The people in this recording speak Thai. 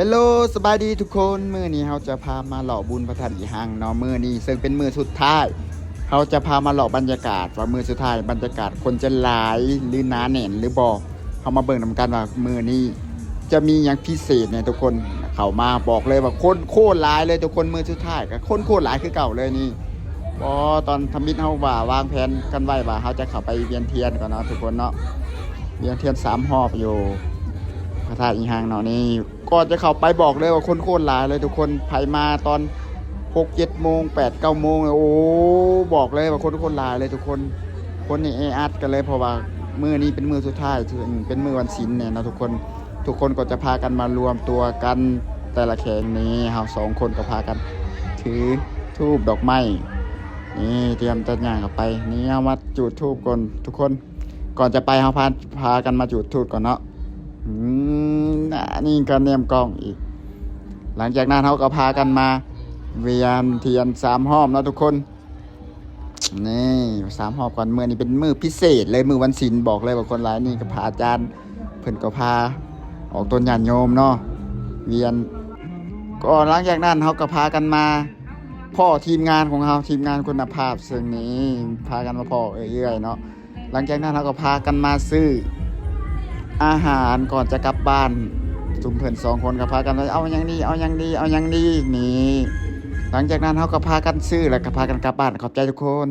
ฮลโหลสบายดีทุกคนมื้อนี้เราจะพามาหล่อบุญพระธาตุอีหังเนาะมื้อนี้ซึ่งเป็นมื้อสุดท้ายเราจะพามาหล่อบรรยากาศว่ามื้อสุดท้ายบรรยากาศคนจะหลายหรือหนาแน่นหรือบ่เรามาเบิ่งนำกันว่ามื้อนี้จะมีหยังพิเศษเนี่ยทุกคนเข้ามาบอกเลยว่าคนโคตรหลายเลยทุกคนมื้อสุดท้ายก็คนโคตรหลายคือเก่าเลยนี่บ่ตอนทำมิตรเฮาว่าวางแผนกันไว้ว่าเราจะเข้าไปเวียนเทียนก่อนเนาะทุกคนเนาะเวียนเทียน3รอบอยู่พระธาตุอีหังเนาะนี่ก่อนจะเข้าไปบอกเลยว่าคนโคตรหลายเลยทุกคนไผมาตอน6-7 โมง8-9 โมงโอ้บอกเลยว่าคนโคตรหลายเลยทุกคนคนนี่อัดกันเลยเพราะว่ามื้อนี้เป็นมื้อสุดท้ายเป็นมื้อวันศีลเนี่ยนะทุกคนก็จะพากันมารวมตัวกันแต่ละแข่งนี้เฮา2 คนก็พากันถือธูปดอกไม้นี่เตรียมจะย่างเข้าไปนี่เอามาจุดธูปก่อนทุกคนก่อนจะไปเฮาพากันมาจุดธูปก่อนเนาะนี่ก็เนมกล้องอีกหลังจากนั้นเขาก็พากันมาเวียนเทียน3 รอบนะทุกคนนี่3 รอบก่อนมื้อนี้เป็นมื้อพิเศษเลยมื้อวันศีลบอกเลยว่าคนหลายนี่ก็พาอาจารย์เพิ่นก็พาออกต้นญาติโยมเนาะเวียนก็หลังจากนั้นเขาก็พากันมาพ่อทีมงานของเขาทีมงานคุณภาพซึ่งนี้พากันมาพ่อเอื้อยๆเนาะหลังจากนั้นเขาก็พากันมาซื้ออาหารก่อนจะกลับบ้านจุ่มเพื่อน2 คนก็พากันเอาอย่างนี้เอาอย่างนี้เอาอย่างนี้นี่หลังจากนั้นเขาก็พากันซื้อแล้วก็พากันกลับบ้านขอบใจทุกคน